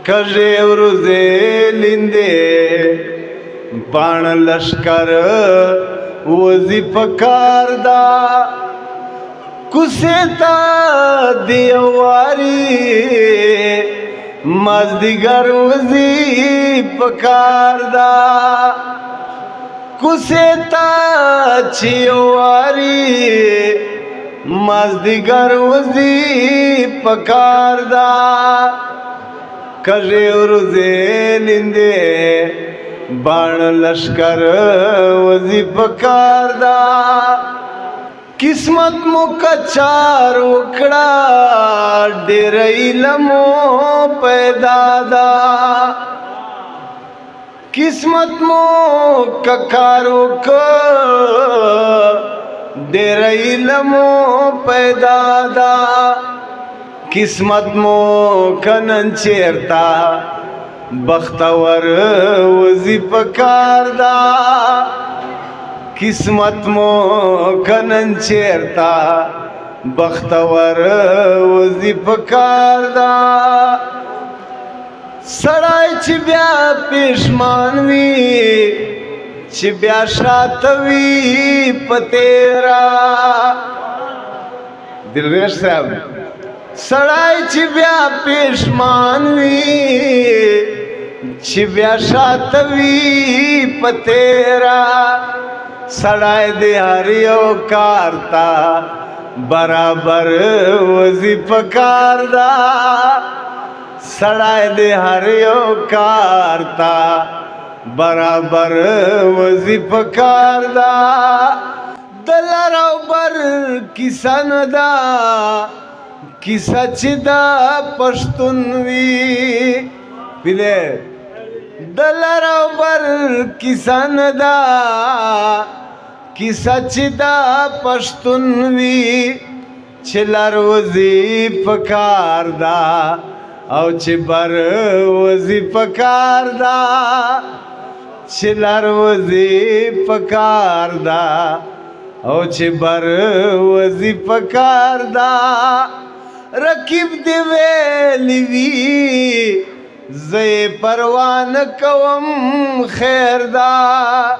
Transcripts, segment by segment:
کژې ورځې لیندې باڼ لشکر وزي پکار دا کوڅې ته د یوواري مازدیګر وزي پکار دا کوڅې ته چې یوواري مازدیګر وزي پکار دا کژې ورځې لیندې باڼ لشکر وزي پکار دا قسمت مو کچار وکړه ډېر علمو پیدا دا قسمت مو ککار وکړه ډېر علمو پیدا دا قسمت مو کنن چیرتا بختور وزي پکار دا قسمت مو کنن چیرتا بختور وزي پکار دا سړی چې بیا پښمان وي چې بیا شاته وي په تیرا درویش صاحب سړی چې بیا پښمان وي چې بیا شاته وي په تیرا سړی د هر یو کار ته برابر وزي پکار دا سړی د هر یو کار ته برابر وزي پکار دا د لر او بر کیسه نه ده کیسه چې دا پښتون وي پیله د لر او بر کیسه نه ده کیسه چې دا پښتون وي چې لر وزي پکار دا او چې بر وزي پکار دا چې لر وزي پکار دا او چې بر وزي پکار دا رقیب دی ویلی وی زه پروا نه کوم خیر دا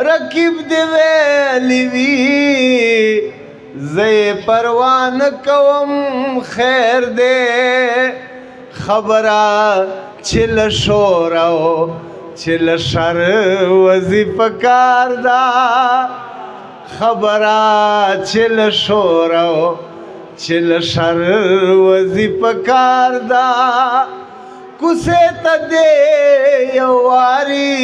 رقیب دی ویلی وی زه پروا نه کوم خیر دی خبره چې له شور او چې له شر وزي پکار دا خبره چې له شور او چې له شر وزي پکار دا کوڅې ته دې یوواري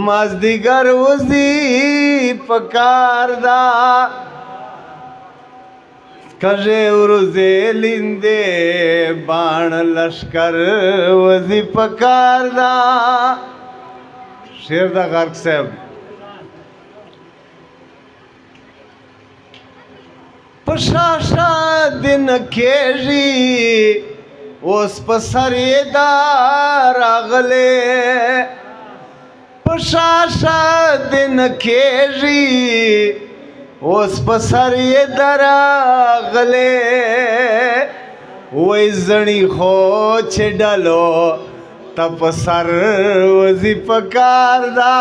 مازدیګر وزي پکار دا کژې ورځې لیندې باڼ لشکر وزي پکار دا شعر دا غرق صاحب پشاشا دن کېږي اوس په سر یې دا راغلی پشاشا دن کېږي اوس په سر یې دا راغلی وای زړی خو چې ډلو ته په سر وزي پکار دا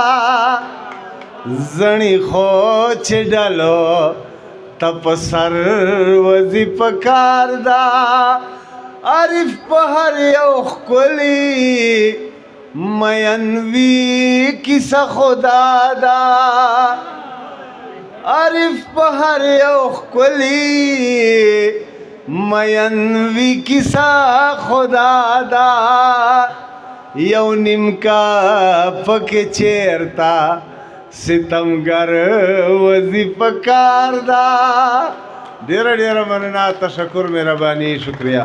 زړی خو چې ډلو تپ سر وزي پکار دا عارف په هر یو ښکلي مین وي کیسه خدا دا عارف په هر یو ښکلي مین وي کیسه خدا دا یو نیم کا پکې چیرتا ستمګر وزي پکار دا ډېره ډېره مننه تشکر مهرباني شکریہ